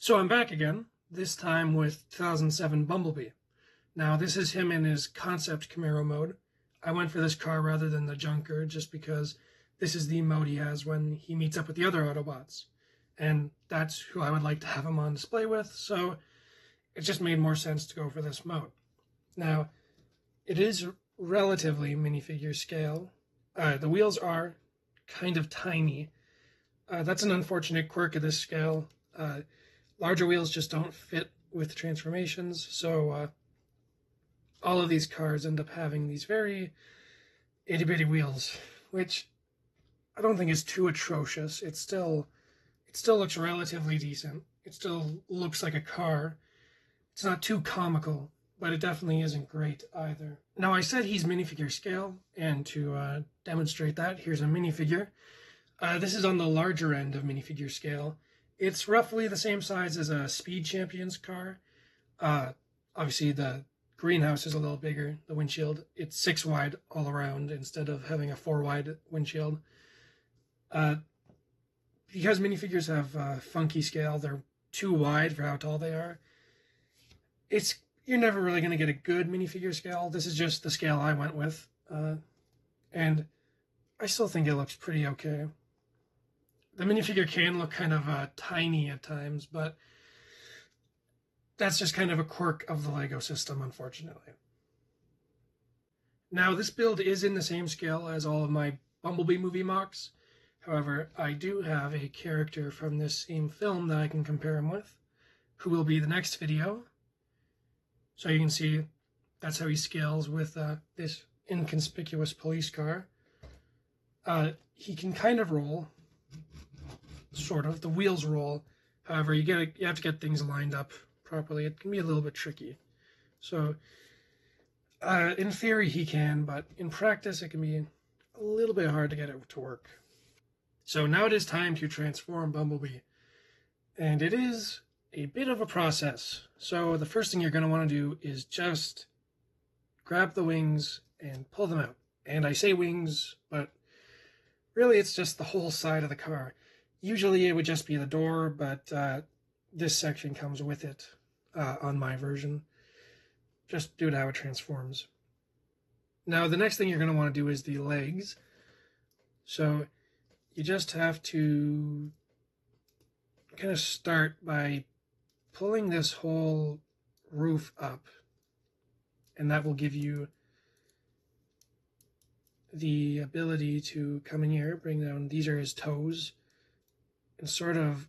So I'm back again, this time with 2007 Bumblebee. Now this is him in his concept Camaro mode. I went for this car rather than the Junker just because this is the mode he has when he meets up with the other Autobots. And that's who I would like to have him on display with, so it just made more sense to go for this mode. Now, it is relatively minifigure scale. The wheels are kind of tiny. That's an unfortunate quirk of this scale. Larger wheels just don't fit with transformations, so all of these cars end up having these very itty-bitty wheels, which I don't think is too atrocious. It still looks relatively decent. It still looks like a car. It's not too comical, but it definitely isn't great either. Now, I said he's minifigure scale, and to demonstrate that, here's a minifigure. This is on the larger end of minifigure scale. It's roughly the same size as a Speed Champions car. Obviously, the greenhouse is a little bigger, the windshield. It's 6 wide all around instead of having a 4 wide windshield. Because minifigures have funky scale, they're too wide for how tall they are. You're never really going to get a good minifigure scale. This is just the scale I went with. And I still think it looks pretty okay. The minifigure can look kind of tiny at times, but that's just kind of a quirk of the LEGO system, unfortunately. Now, this build is in the same scale as all of my Bumblebee movie mocks. However, I do have a character from this same film that I can compare him with, who will be the next video. So you can see that's how he scales with this inconspicuous police car. He can kind of roll, sort of. The wheels roll. However, you have to get things lined up properly. It can be a little bit tricky. So, in theory, he can, but in practice, it can be a little bit hard to get it to work. So now it is time to transform Bumblebee. And it is a bit of a process. So the first thing you're going to want to do is just grab the wings and pull them out. And I say wings, but really it's just the whole side of the car. Usually it would just be the door, but this section comes with it on my version, just due to how it transforms. Now the next thing you're going to want to do is the legs. So you just have to kind of start by pulling this whole roof up, and that will give you the ability to come in here, bring down, these are his toes, and sort of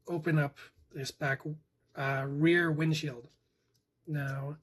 open up this back rear windshield. Now,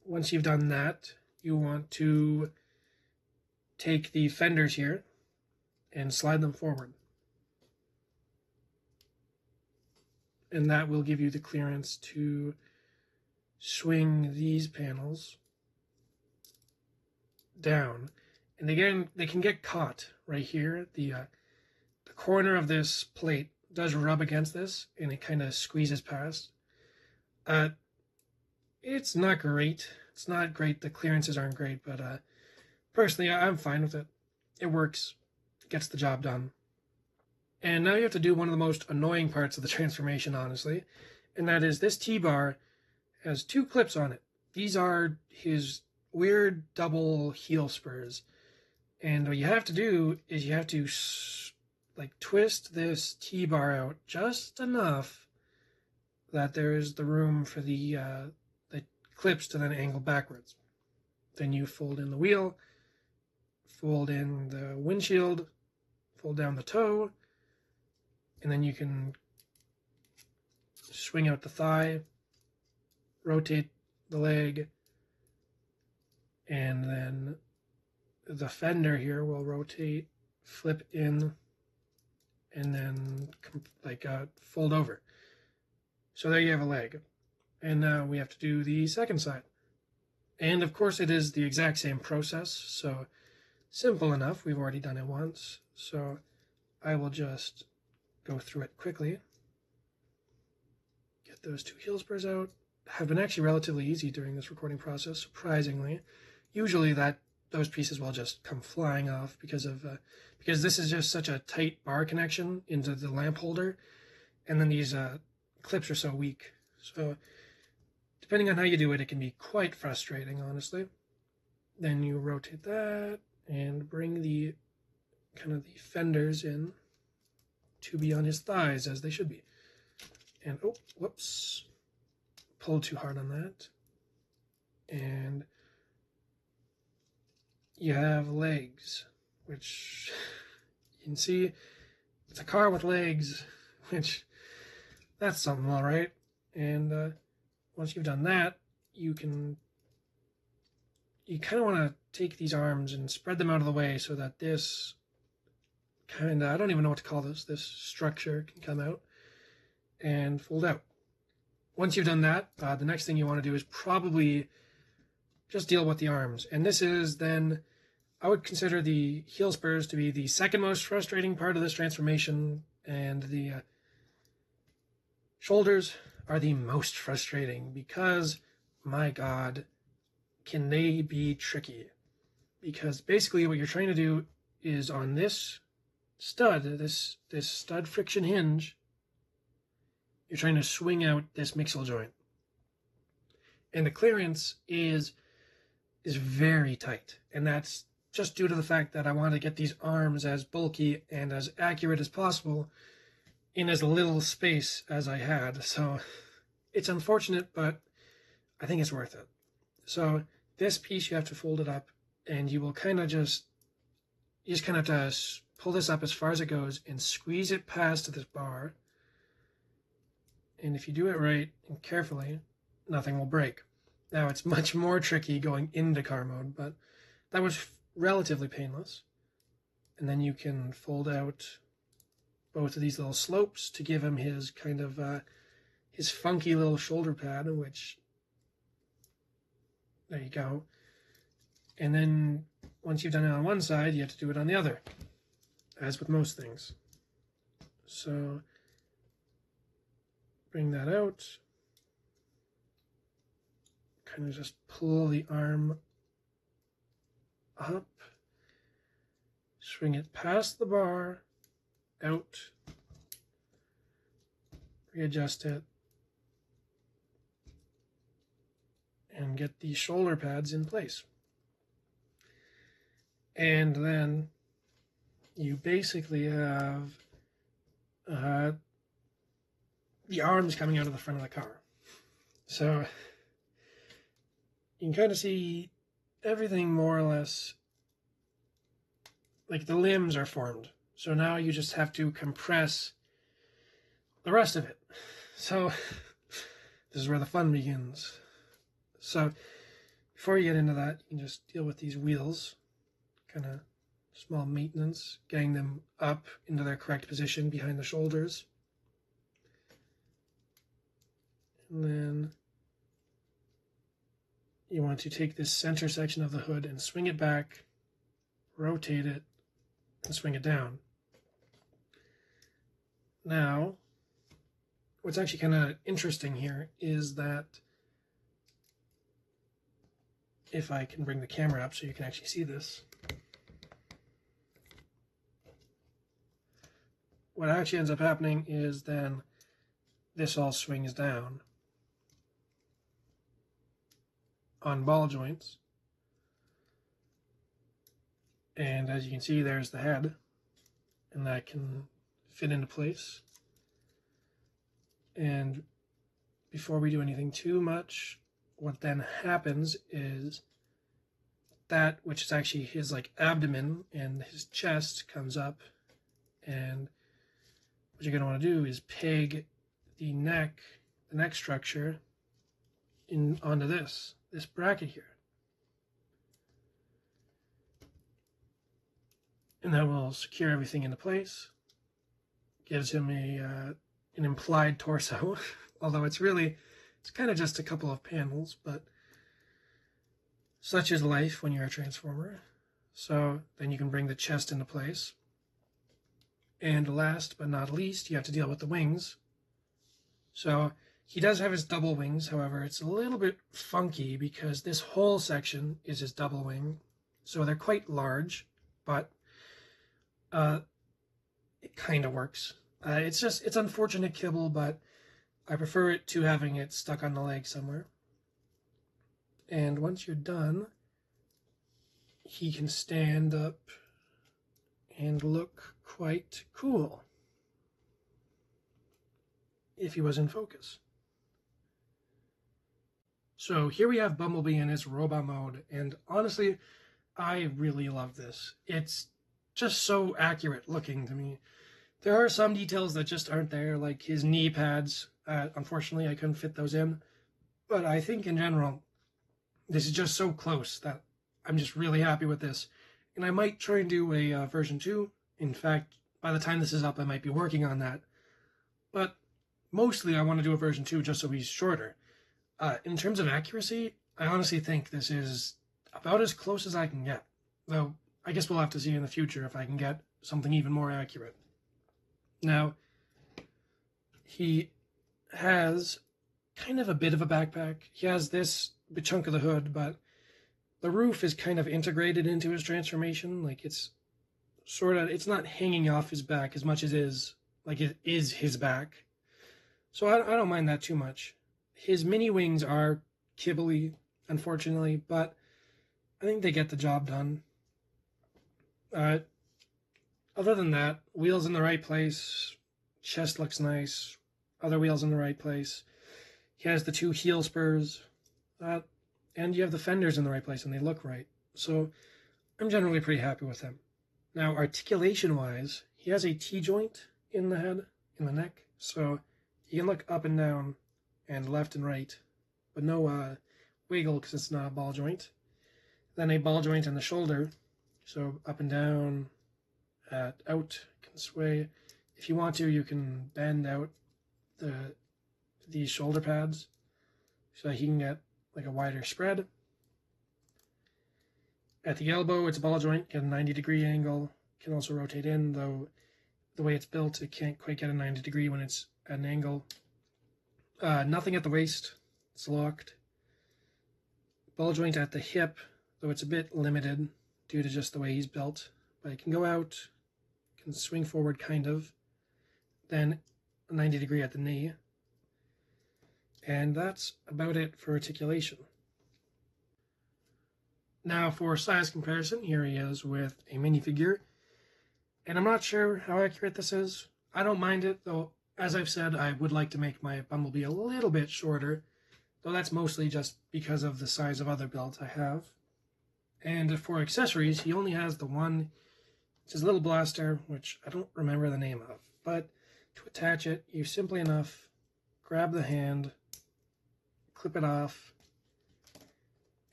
once you've done that, you want to take the fenders here and slide them forward. And that will give you the clearance to swing these panels down. And again, they can get caught right here. The corner of this plate does rub against this, and it kind of squeezes past. It's not great. It's not great. The clearances aren't great, but personally, I'm fine with it. It works. It gets the job done. And now you have to do one of the most annoying parts of the transformation, honestly, and that is this T-bar has 2 clips on it. These are his weird double heel spurs. And what you have to do is you have to twist this T-bar out just enough that there is the room for the clips to then angle backwards. Then you fold in the wheel, fold in the windshield, fold down the toe, and then you can swing out the thigh, rotate the leg, and then the fender here will rotate, flip in, and then fold over. So there you have a leg. And now we have to do the second side. And of course it is the exact same process, so simple enough. We've already done it once, so I will just go through it quickly. Get those 2 heel spurs out. Have been actually relatively easy during this recording process, surprisingly. Usually that those pieces will just come flying off because this is just such a tight bar connection into the lamp holder, and then these clips are so weak. So depending on how you do it, it can be quite frustrating, honestly. Then you rotate that and bring the kind of the fenders in to be on his thighs as they should be. And oh, whoops, pulled too hard on that. And you have legs, which you can see it's a car with legs, which that's something, all right. And once you've done that, you kind of want to take these arms and spread them out of the way so that this kind of, I don't even know what to call this structure can come out and fold out. Once you've done that, the next thing you want to do is probably just deal with the arms. And this is then, I would consider the heel spurs to be the second most frustrating part of this transformation, and the shoulders are the most frustrating because, my God, can they be tricky. Because basically what you're trying to do is on this stud, this stud friction hinge, you're trying to swing out this mixel joint. And the clearance is very tight. And that's just due to the fact that I want to get these arms as bulky and as accurate as possible in as little space as I had. So it's unfortunate, but I think it's worth it. So this piece, you have to fold it up, and you will kind of just kind of have to pull this up as far as it goes and squeeze it past this bar. And if you do it right and carefully, nothing will break. Now, it's much more tricky going into car mode, but that was relatively painless. And then you can fold out both of these little slopes to give him his kind of his funky little shoulder pad, which, there you go. And then once you've done it on one side, you have to do it on the other, as with most things. So bring that out, kind of just pull the arm up, swing it past the bar, out, readjust it, and get the shoulder pads in place. And then you basically have the arms coming out of the front of the car. So you can kind of see everything more or less, like the limbs are formed. So now you just have to compress the rest of it. So this is where the fun begins. So before you get into that, you can just deal with these wheels, kind of small maintenance, getting them up into their correct position behind the shoulders. And then you want to take this center section of the hood and swing it back, rotate it, and swing it down. Now, what's actually kind of interesting here is that, if I can bring the camera up so you can actually see this, what actually ends up happening is then this all swings down on ball joints, and as you can see, there's the head, and that can fit into place. And before we do anything too much, what then happens is that, which is actually his like abdomen and his chest, comes up, and what you're going to want to do is peg the neck structure in onto this bracket here. And that will secure everything into place. Gives him an implied torso, although it's kind of just a couple of panels, but such is life when you're a Transformer. So then you can bring the chest into place. And last but not least, you have to deal with the wings. So he does have his double wings, however, it's a little bit funky because this whole section is his double wing. so they're quite large, but it kind of works. It's unfortunate kibble, but I prefer it to having it stuck on the leg somewhere. And once you're done, he can stand up and look quite cool if he was in focus. So here we have Bumblebee in his robot mode, and honestly, I really love this. It's just so accurate looking to me. There are some details that just aren't there, like his knee pads. Unfortunately, I couldn't fit those in. But I think in general, this is just so close that I'm just really happy with this. And I might try and do a version 2. In fact, by the time this is up, I might be working on that. But mostly I want to do a version 2 just so he's shorter. In terms of accuracy, I honestly think this is about as close as I can get. Though, I guess we'll have to see in the future if I can get something even more accurate. Now, he has kind of a bit of a backpack. He has this big chunk of the hood, but the roof is kind of integrated into his transformation. Like it's not hanging off his back as much as it is his back. So I don't mind that too much. His mini wings are kibbly, unfortunately, but I think they get the job done. Other than that, wheels in the right place, chest looks nice, other wheels in the right place. He has the 2 heel spurs, and you have the fenders in the right place, and they look right. So I'm generally pretty happy with him. Now, articulation-wise, he has a T-joint in the head, in the neck, so he can look up and down and left and right, but no wiggle because it's not a ball joint. Then a ball joint in the shoulder, so up and down, out, can sway. If you want to, you can bend out these shoulder pads so he can get like a wider spread. At the elbow, it's a ball joint, get a 90-degree angle, can also rotate in, though the way it's built, it can't quite get a 90-degree when it's at an angle. Nothing at the waist, it's locked. Ball joint at the hip, though it's a bit limited due to just the way he's built, but it can go out, can swing forward kind of, then a 90-degree at the knee. And that's about it for articulation. Now for size comparison, here he is with a minifigure. And I'm not sure how accurate this is. I don't mind it, though, as I've said, I would like to make my Bumblebee a little bit shorter, though that's mostly just because of the size of other builds I have. And for accessories, he only has the one. It's his little blaster, which I don't remember the name of. But to attach it, you simply enough grab the hand, clip it off,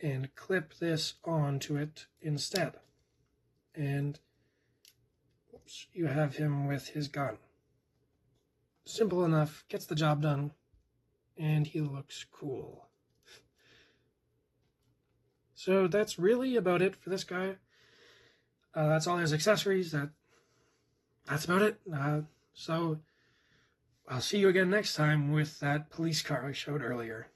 and clip this onto it instead. And oops, you have him with his gun. Simple enough, gets the job done, and he looks cool. So that's really about it for this guy. That's all his accessories. That's about it. So I'll see you again next time with that police car I showed earlier.